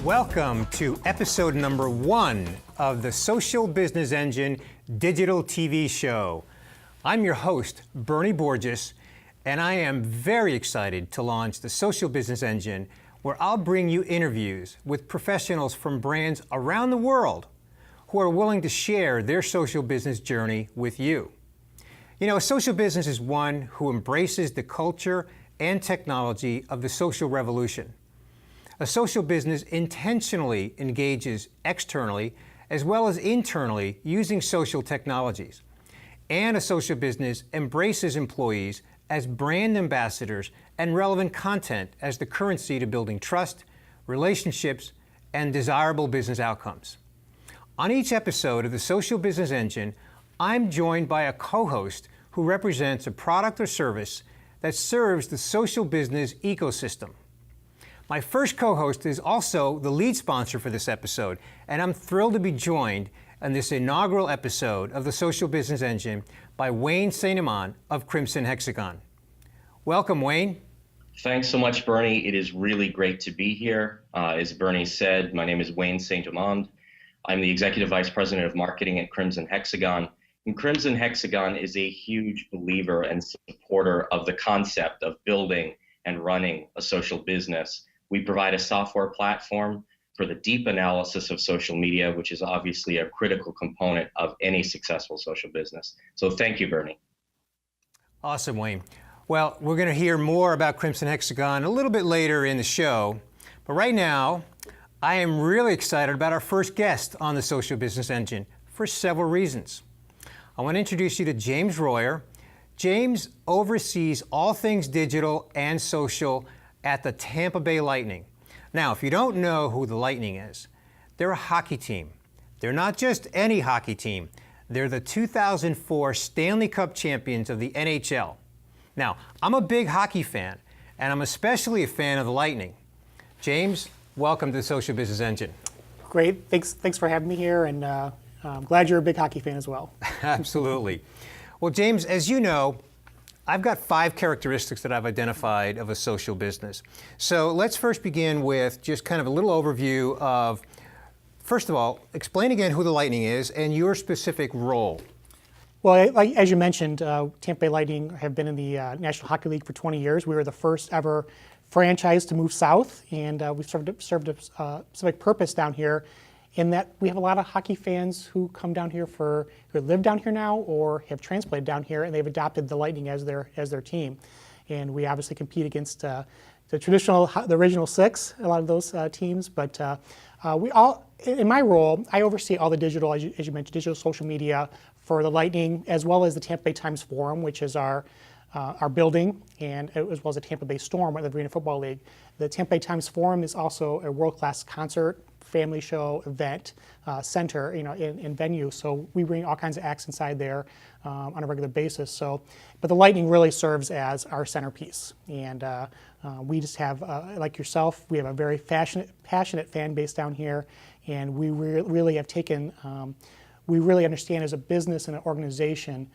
Welcome to episode number 1 of the Social Business Engine digital TV show. I'm your host, Bernie Borges, and I am very excited to launch the Social Business Engine, where I'll bring you interviews with professionals from brands around the world who are willing to share their social business journey with you. You know, a social business is one who embraces the culture and technology of the social revolution. A social business intentionally engages externally as well as internally using social technologies. And a social business embraces employees as brand ambassadors and relevant content as the currency to building trust, relationships, and desirable business outcomes. On each episode of the Social Business Engine, I'm joined by a co-host who represents a product or service that serves the social business ecosystem. My first co-host is also the lead sponsor for this episode, and I'm thrilled to be joined on this inaugural episode of the Social Business Engine by Wayne St. Amand of Crimson Hexagon. Welcome, Wayne. Thanks so much, Bernie. It is really great to be here. As Bernie said, my name is Wayne St. Amand. I'm the Executive Vice President of Marketing at Crimson Hexagon. And Crimson Hexagon is a huge believer and supporter of the concept of building and running a social business. We provide a software platform for the deep analysis of social media, which is obviously a critical component of any successful social business. So thank you, Bernie. Awesome, Wayne. Well, we're going to hear more about Crimson Hexagon a little bit later in the show. But right now, I am really excited about our first guest on the Social Business Engine for several reasons. I want to introduce you to James Royer. James oversees all things digital and social at the Tampa Bay Lightning. Now, if you don't know who the Lightning is, they're a hockey team. They're not just any hockey team. They're the 2004 Stanley Cup champions of the NHL. Now, I'm a big hockey fan, and I'm especially a fan of the Lightning. James, welcome to the Social Business Engine. Great. Thanks for having me here, and I'm glad you're a big hockey fan as well. Absolutely. Well, James, as you know, I've got 5 characteristics that I've identified of a social business. So let's first begin with just kind of a little overview of, first of all, explain again who the Lightning is and your specific role. Well, as you mentioned, Tampa Bay Lightning have been in the National Hockey League for 20 years. We were the first ever franchise to move south, and we've served a specific purpose down here in that we have a lot of hockey fans who come down here who live down here now or have transplanted down here, and they've adopted the Lightning as their team. And we obviously compete against the original 6, a lot of those teams. But in my role, I oversee all the digital, as you mentioned, digital social media for the Lightning, as well as the Tampa Bay Times Forum, which is our building, and as well as the Tampa Bay Storm, or the Arena Football League. The Tampa Bay Times Forum is also a world-class concert, family show, event center, in venue. So we bring all kinds of acts inside there on a regular basis. But the Lightning really serves as our centerpiece. And we just have, like yourself, we have a very passionate fan base down here, and we really have taken, we really understand as a business and an organization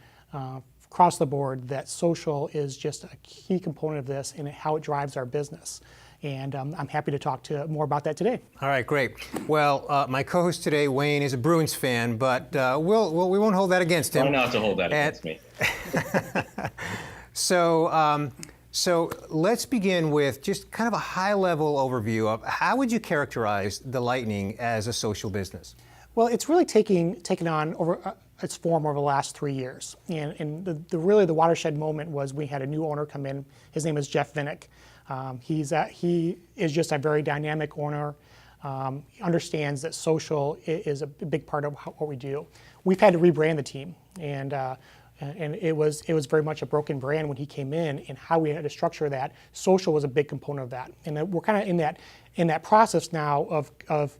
across the board that social is just a key component of this and how it drives our business. And I'm happy to talk more about that today. All right, great. Well, my co-host today, Wayne, is a Bruins fan, but we won't hold that against him. Try not to hold that against me. So let's begin with just kind of a high-level overview of how would you characterize the Lightning as a social business? Well, it's really taken on its form over the last 3 years. And the watershed moment was we had a new owner come in. His name is Jeff Vinnick. He is just a very dynamic owner, understands that social is a big part of what we do. We've had to rebrand the team, and it was very much a broken brand when he came in, and how we had to structure that. Social was a big component of that, and we're kind of in that process now of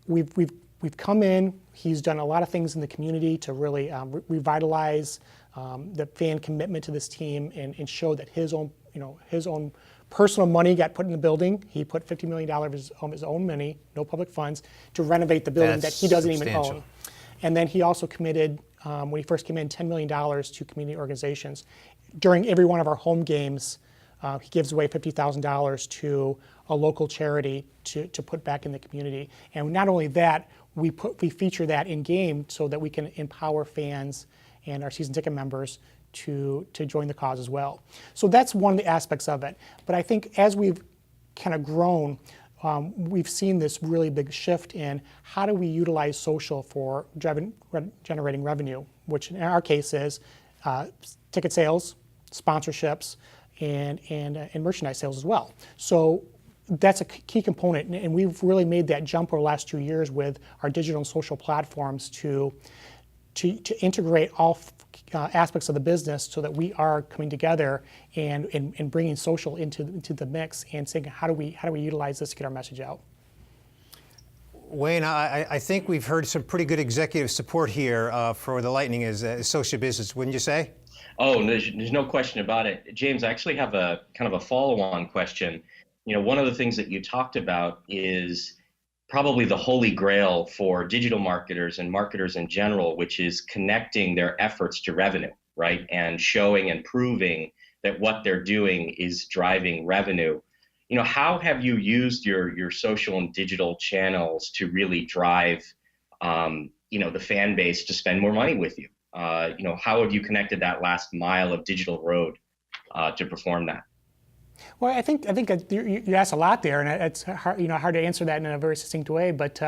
we've come in. He's done a lot of things in the community to really revitalize the fan commitment to this team and show that his own personal money got put in the building. He put $50 million of his own money, no public funds, to renovate the building that he doesn't even own. And then he also committed, when he first came in, $10 million to community organizations. During every one of our home games, he gives away $50,000 to a local charity to put back in the community. And not only that, we feature that in game so that we can empower fans and our season ticket members to join the cause as well. So that's one of the aspects of it. But I think as we've kind of grown, we've seen this really big shift in how do we utilize social for generating revenue, which in our case is ticket sales, sponsorships, and merchandise sales as well. So that's a key component, and we've really made that jump over the last 2 years with our digital and social platforms to integrate all aspects of the business so that we are coming together and bringing social into the mix and saying how do we utilize this to get our message out. Wayne, I think we've heard some pretty good executive support here for the Lightning as a social business, wouldn't you say? Oh, there's no question about it. James, I actually have a kind of a follow-on question. You know, one of the things that you talked about is probably the holy grail for digital marketers and marketers in general, which is connecting their efforts to revenue, right? And showing and proving that what they're doing is driving revenue. You know, how have you used your social and digital channels to really drive, the fan base to spend more money with you? How have you connected that last mile of digital road to perform that? Well, I think you asked a lot there, and it's hard, hard to answer that in a very succinct way. But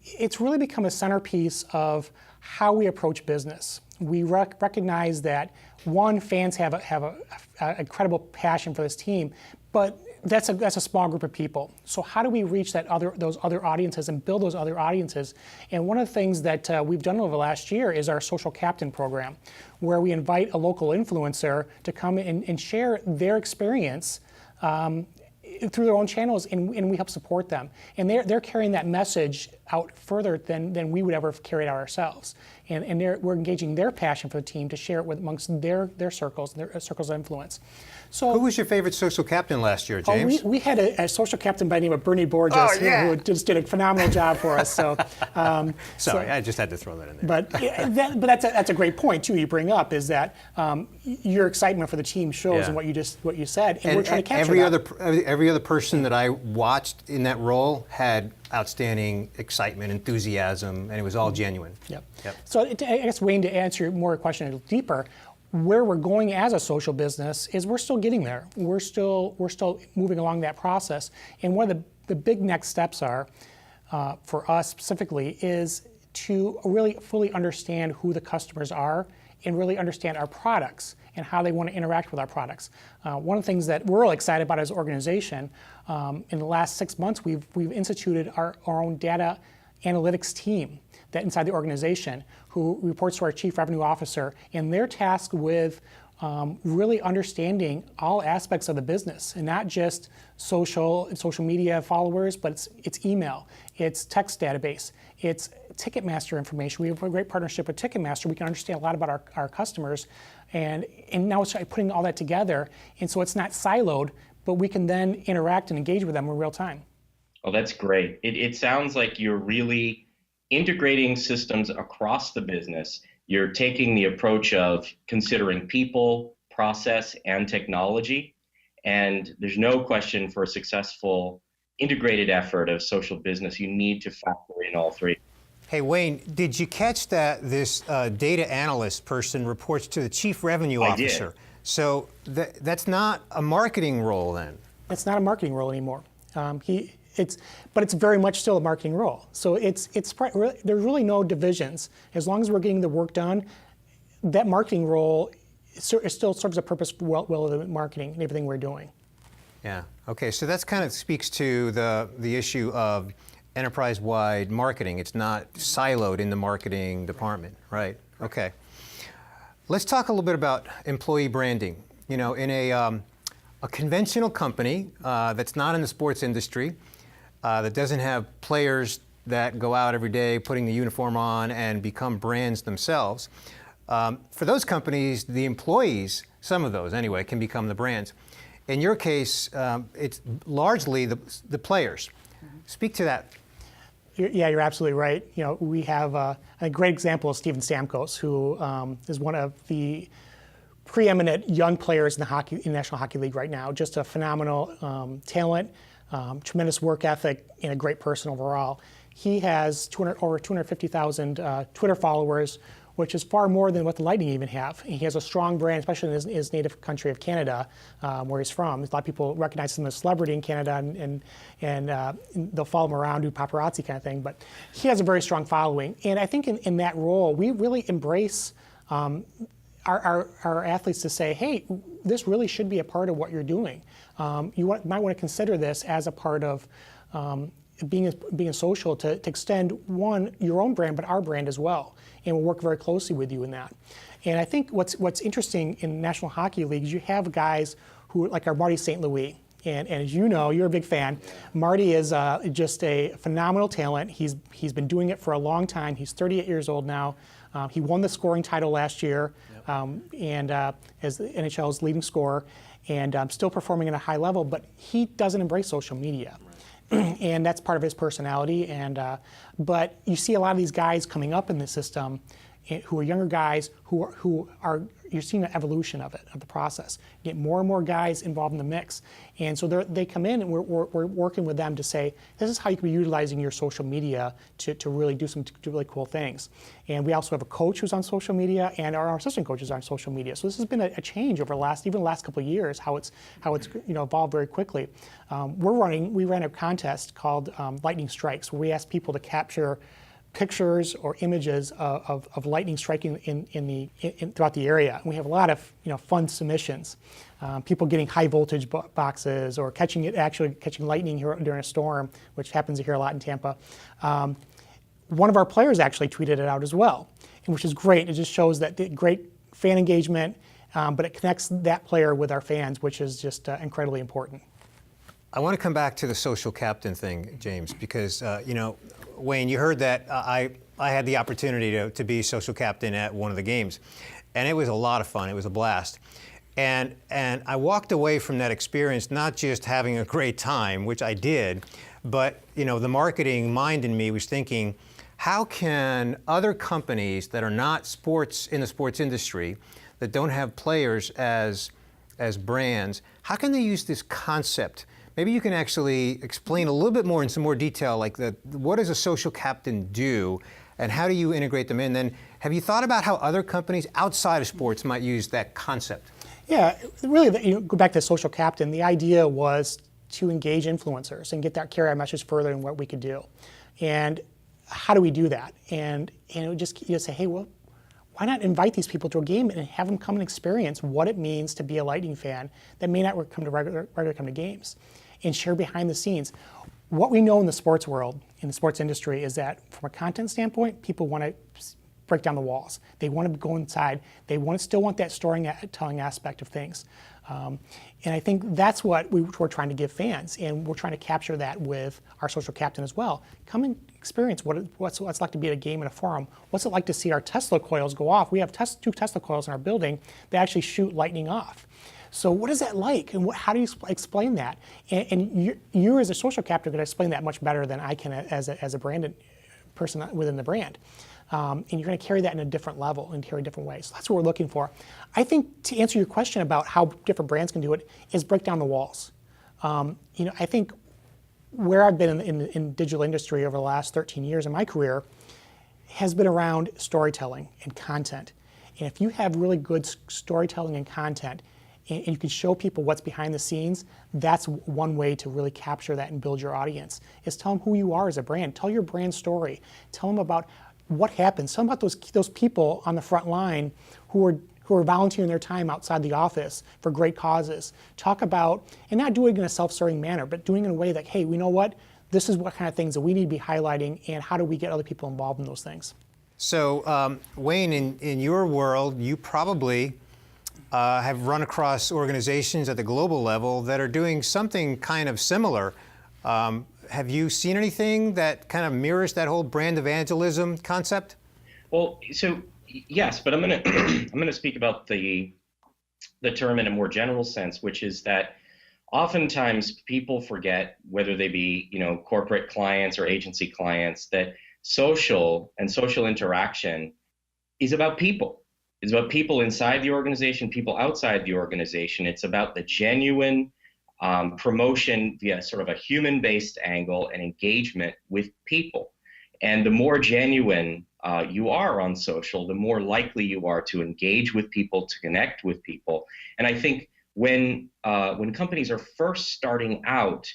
it's really become a centerpiece of how we approach business. We recognize that fans have an incredible passion for this team, but that's a small group of people. So how do we reach those other audiences and build those other audiences? And one of the things that we've done over the last year is our Social Captain program, where we invite a local influencer to come and share their experience through their own channels, and we help support them. And they're carrying that message out further than we would ever have carried out ourselves. And we're engaging their passion for the team to share it amongst their circles, their circles of influence. So, who was your favorite social captain last year, James? We had a social captain by the name of Bernie Borges, who just did a phenomenal job for us. So, sorry, I just had to throw that in there. But that's a great point too. You bring up is that your excitement for the team shows in what you said, and we're trying to capture that. Every other person that I watched in that role had outstanding excitement, enthusiasm, and it was all genuine. Yep. So I guess, Wayne, to answer your question a little deeper, where we're going as a social business is we're still getting there. We're still moving along that process. And one of the big next steps are, for us specifically, is to really fully understand who the customers are and really understand our products and how they want to interact with our products. One of the things that we're really excited about as an organization, in the last 6 months, we've instituted our own data analytics team that inside the organization, who reports to our Chief Revenue Officer, and they're tasked with really understanding all aspects of the business, and not just social media followers, but it's email, it's text database, it's Ticketmaster information. We have a great partnership with Ticketmaster. We can understand a lot about our customers, and now it's putting all that together, and so it's not siloed, but we can then interact and engage with them in real time. Oh, that's great. It sounds like you're really integrating systems across the business. You're taking the approach of considering people, process, and technology. And there's no question for a successful integrated effort of social business, you need to factor in all three. Hey, Wayne, did you catch that this data analyst person reports to the Chief Revenue Officer? I did. So that's not a marketing role then? It's not a marketing role anymore. But it's very much still a marketing role. So there's really no divisions. As long as we're getting the work done, that marketing role still serves a purpose well of the marketing and everything we're doing. Yeah. Okay. So that's kind of speaks to the issue of enterprise-wide marketing. It's not siloed in the marketing department, right? Okay. Let's talk a little bit about employee branding. You know, in a conventional company that's not in the sports industry, that doesn't have players that go out every day putting the uniform on and become brands themselves. For those companies, the employees, some of those anyway, can become the brands. In your case, it's largely the players. Speak to that. Yeah, you're absolutely right. You know, we have a great example of Steven Stamkos, who is one of the preeminent young players in the National Hockey League right now. Just a phenomenal talent, tremendous work ethic, and a great person overall. He has over 250,000 Twitter followers, which is far more than what the Lightning even have. He has a strong brand, especially in his native country of Canada, where he's from. A lot of people recognize him as a celebrity in Canada, and they'll follow him around, do paparazzi kind of thing. But he has a very strong following. And I think in that role, we really embrace our athletes to say, hey, this really should be a part of what you're doing. You might want to consider this as a part of being social to extend, one, your own brand, but our brand as well. And we'll work very closely with you in that. And I think what's interesting in National Hockey League is you have guys who, like our Marty St. Louis, and as you know, you're a big fan. Marty is just a phenomenal talent. He's been doing it for a long time. He's 38 years old now. He won the scoring title last year, and as the NHL's leading scorer, and still performing at a high level. But he doesn't embrace social media. And that's part of his personality. But you see a lot of these guys coming up in the system who are younger guys who are you're seeing an evolution of the process. You get more and more guys involved in the mix. And so they come in, and we're working with them to say, this is how you can be utilizing your social media to really do really cool things. And we also have a coach who's on social media, and our assistant coaches are on social media. So this has been a change over the last couple of years, how it's evolved very quickly. We ran a contest called Lightning Strikes, where we asked people to capture pictures or images of lightning striking throughout the area. And we have a lot of fun submissions. People getting high voltage boxes, or catching lightning here during a storm, which happens here a lot in Tampa. One of our players actually tweeted it out as well, which is great. It just shows that the great fan engagement, but it connects that player with our fans, which is just incredibly important. I want to come back to the social captain thing, James, because Wayne, you heard that I had the opportunity to be social captain at one of the games, and it was a lot of fun. It was a blast, and I walked away from that experience not just having a great time, which I did, but the marketing mind in me was thinking, how can other companies that are not in the sports industry, that don't have players as brands, how can they use this concept? Maybe you can actually explain a little bit more in some more detail, like what does a social captain do, and how do you integrate them in? Then have you thought about how other companies outside of sports might use that concept? Yeah, really, go back to social captain. The idea was to engage influencers and carry our message further than what we could do. And how do we do that? And it would just say, hey, well, why not invite these people to a game and have them come and experience what it means to be a Lightning fan that may not regularly come to games, and share behind the scenes. What we know in the sports world, in the sports industry, is that from a content standpoint, people want to break down the walls. They want to go inside. They still want that storytelling aspect of things. And I think that's what we're trying to give fans, and we're trying to capture that with our social captain as well. Come and experience what's it like to be at a game in a forum. What's it like to see our Tesla coils go off? We have 2 Tesla coils in our building that actually shoot lightning off. So what is that like, and how do you explain that? And you as a social captain can explain that much better than I can as a branded person within the brand. And you're going to carry that in a different level and carry different ways. So that's what we're looking for. I think to answer your question about how different brands can do it is break down the walls. I think where I've been in digital industry over the last 13 years in my career has been around storytelling and content. And if you have really good storytelling and content, and you can show people what's behind the scenes, that's one way to really capture that and build your audience, is tell them who you are as a brand. Tell your brand story. Tell them about what happens. Tell them about those people on the front line who are volunteering their time outside the office for great causes. Talk about, and not doing it in a self-serving manner, but doing it in a way that, hey, we know what? This is what kind of things that we need to be highlighting, and how do we get other people involved in those things? So, Wayne, in your world, you probably have run across organizations at the global level that are doing something kind of similar. Have you seen anything that kind of mirrors that whole brand evangelism concept? Well, so yes, but I'm gonna speak about the term in a more general sense, which is that oftentimes people forget, whether they be corporate clients or agency clients, that social interaction is about people. It's about people inside the organization, people outside the organization. It's about the genuine promotion via sort of a human-based angle and engagement with people. And the more genuine you are on social, the more likely you are to engage with people, to connect with people. And I think when companies are first starting out,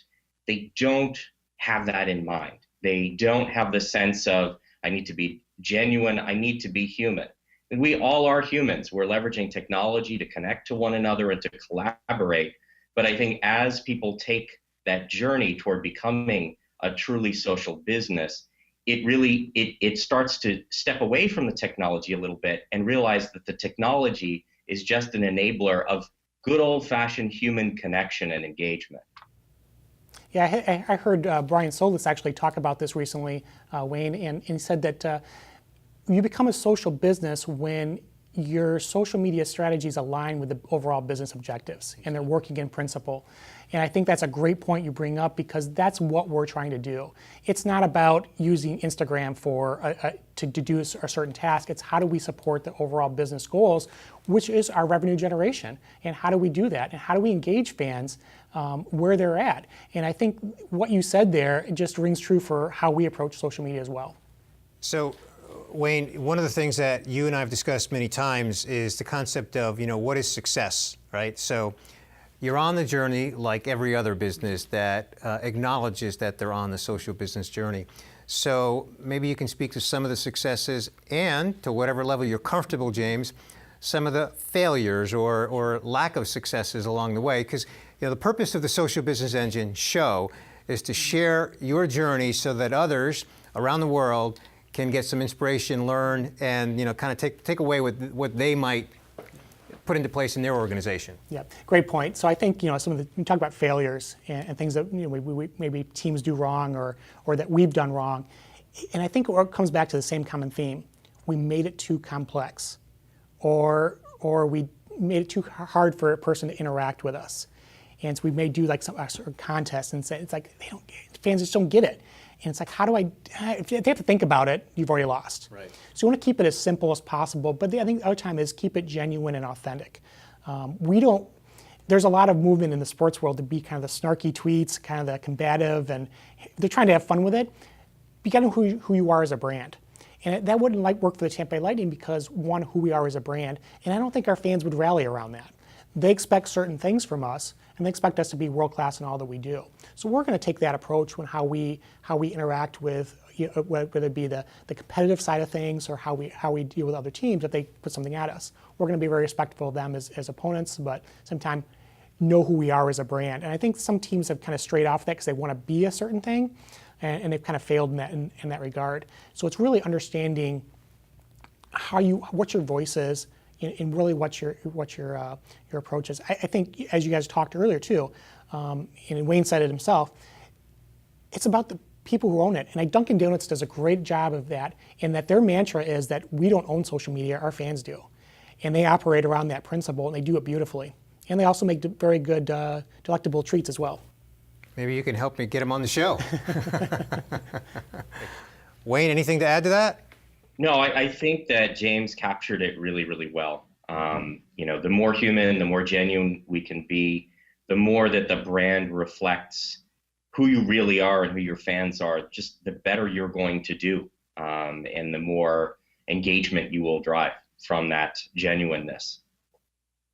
they don't have that in mind. They don't have the sense of, I need to be genuine, I need to be human. And we all are humans. We're leveraging technology to connect to one another and to collaborate. But I think as people take that journey toward becoming a truly social business, it starts to step away from the technology a little bit and realize that the technology is just an enabler of good old-fashioned human connection and engagement. Yeah, I heard Brian Solis actually talk about this recently, Wayne, and he said that you become a social business when your social media strategies align with the overall business objectives and they're working in principle. And I think that's a great point you bring up because that's what we're trying to do. It's not about using Instagram to do a certain task. It's how do we support the overall business goals, which is our revenue generation. And how do we do that? And how do we engage fans where they're at? And I think what you said there just rings true for how we approach social media as well. So, Wayne, one of the things that you and I have discussed many times is the concept of, what is success, right? So you're on the journey like every other business that acknowledges that they're on the social business journey. So maybe you can speak to some of the successes and, to whatever level you're comfortable, James, some of the failures or lack of successes along the way. Because the purpose of the Social Business Engine show is to share your journey so that others around the world can get some inspiration, learn, and kind of take away with what they might put into place in their organization. Yeah, great point. So I think some of we talk about failures and things that we maybe teams do wrong or that we've done wrong, and I think it comes back to the same common theme: we made it too complex, or we made it too hard for a person to interact with us, and so we may do like some sort of contest and say it's like fans just don't get it. And it's like, how do if they have to think about it, you've already lost. Right. So you want to keep it as simple as possible, but I think the other time is keep it genuine and authentic. There's a lot of movement in the sports world to be kind of the snarky tweets, kind of the combative, and they're trying to have fun with it. You got to know who you are as a brand. And that wouldn't work for the Tampa Bay Lightning because, one, who we are as a brand, and I don't think our fans would rally around that. They expect certain things from us, and they expect us to be world-class in all that we do. So we're going to take that approach when how we interact with, whether it be the competitive side of things or how we deal with other teams if they put something at us. We're going to be very respectful of them as opponents, but sometimes know who we are as a brand. And I think some teams have kind of strayed off that because they want to be a certain thing, and they've kind of failed in that regard. So it's really understanding what your voice is, and really what your approach is. I think, as you guys talked earlier too, and Wayne said it himself, it's about the people who own it. And Dunkin' Donuts does a great job of that, in that their mantra is that we don't own social media, our fans do. And they operate around that principle, and they do it beautifully. And they also make very good, delectable treats as well. Maybe you can help me get them on the show. Wayne, anything to add to that? No, I think that James captured it really, really well. The more human, the more genuine we can be, the more that the brand reflects who you really are and who your fans are, just the better you're going to do, and the more engagement you will drive from that genuineness.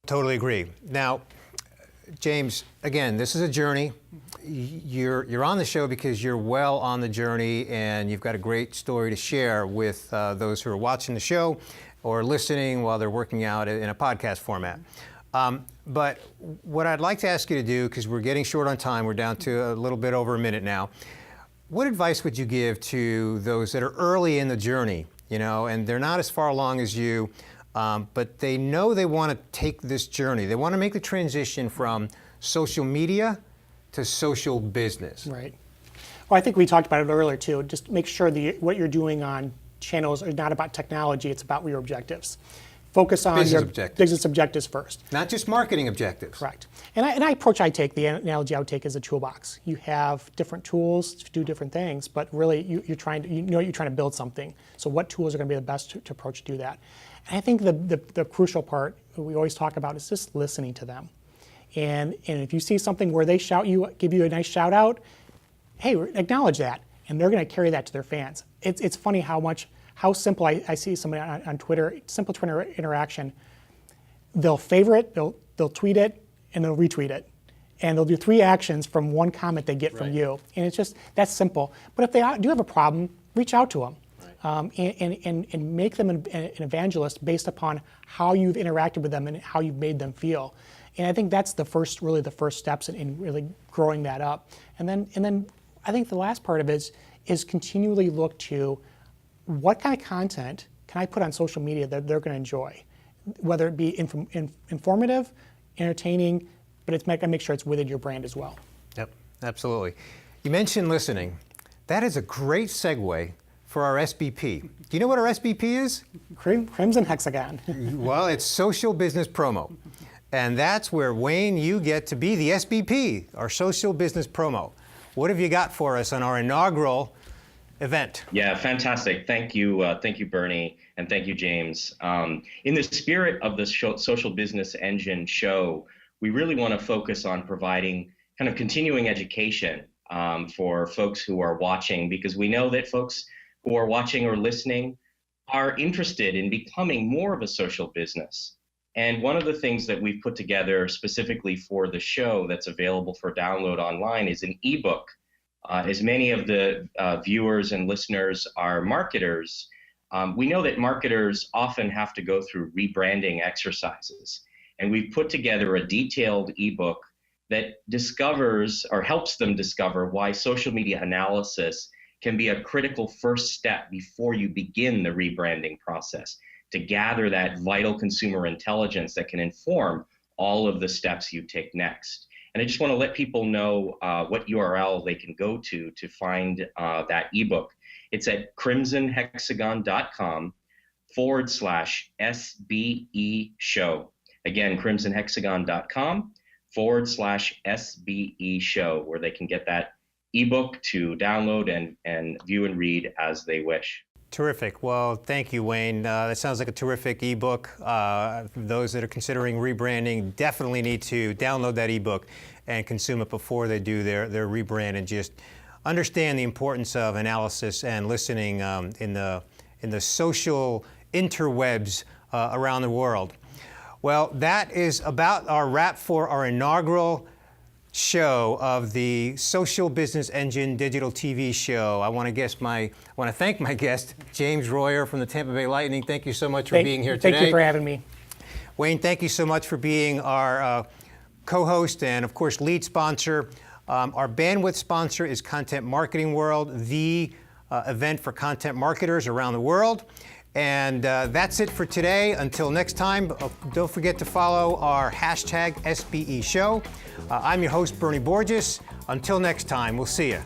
Totally agree. Now, James, again, this is a journey. You're on the show because you're well on the journey and you've got a great story to share with those who are watching the show or listening while they're working out in a podcast format. But what I'd like to ask you to do, because we're getting short on time, we're down to a little bit over a minute now, what advice would you give to those that are early in the journey, and they're not as far along as you, but they know they want to take this journey. They want to make the transition from social media to social business. Right. Well, I think we talked about it earlier too. Just make sure what you're doing on channels are not about technology, it's about your objectives. focus on Business your objectives. business objectives first. Not just marketing objectives. Correct. And I approach, the analogy I would take is a toolbox. You have different tools to do different things, but really you're trying to build something. So what tools are going to be the best to approach to do that? And I think the crucial part that we always talk about is just listening to them. And if you see something where they give you a nice shout out, hey, acknowledge that. And they're going to carry that to their fans. It's funny how simple I see somebody on Twitter, simple Twitter interaction. They'll favorite, they'll tweet it, and they'll retweet it. And they'll do 3 actions from one comment they get from you. And it's just, that's simple. But if they do have a problem, reach out to them. And make them an evangelist based upon how you've interacted with them and how you've made them feel. And I think that's the first steps in really growing that up. And then I think the last part of it is continually look to what kind of content can I put on social media that they're going to enjoy, whether it be informative, entertaining, but it's make sure it's within your brand as well. Yep, absolutely. You mentioned listening. That is a great segue for our SBP. Do you know what our SBP is? Crimson Hexagon. Well, it's social business promo. And that's where, Wayne, you get to be the SBP, our social business promo. What have you got for us on our inaugural event? Yeah, fantastic. Thank you, Bernie, and thank you, James. In the spirit of the Social Business Engine show, we really want to focus on providing kind of continuing education for folks who are watching, because we know that folks who are watching or listening are interested in becoming more of a social business. And one of the things that we've put together specifically for the show that's available for download online is an ebook. As many of the viewers and listeners are marketers, we know that marketers often have to go through rebranding exercises. And we've put together a detailed ebook that discovers or helps them discover why social media analysis can be a critical first step before you begin the rebranding process, to gather that vital consumer intelligence that can inform all of the steps you take next. And I just want to let people know what URL they can go to find that ebook. It's at crimsonhexagon.com/SBE show. Again, crimsonhexagon.com/SBE show, where they can get that ebook to download and view and read as they wish. Terrific. Well, thank you, Wayne. That sounds like a terrific ebook. Those that are considering rebranding definitely need to download that ebook and consume it before they do their rebrand, and just understand the importance of analysis and listening in the social interwebs around the world. Well, that is about our wrap for our inaugural show of the Social Business Engine digital TV show. I want to thank my guest, James Royer from the Tampa Bay Lightning. Thank you so much for being here today. Thank you for having me. Wayne, thank you so much for being our co-host and, of course, lead sponsor. Our bandwidth sponsor is Content Marketing World, the event for content marketers around the world. And that's it for today. Until next time, don't forget to follow our hashtag SBE show. I'm your host, Bernie Borges. Until next time, we'll see you.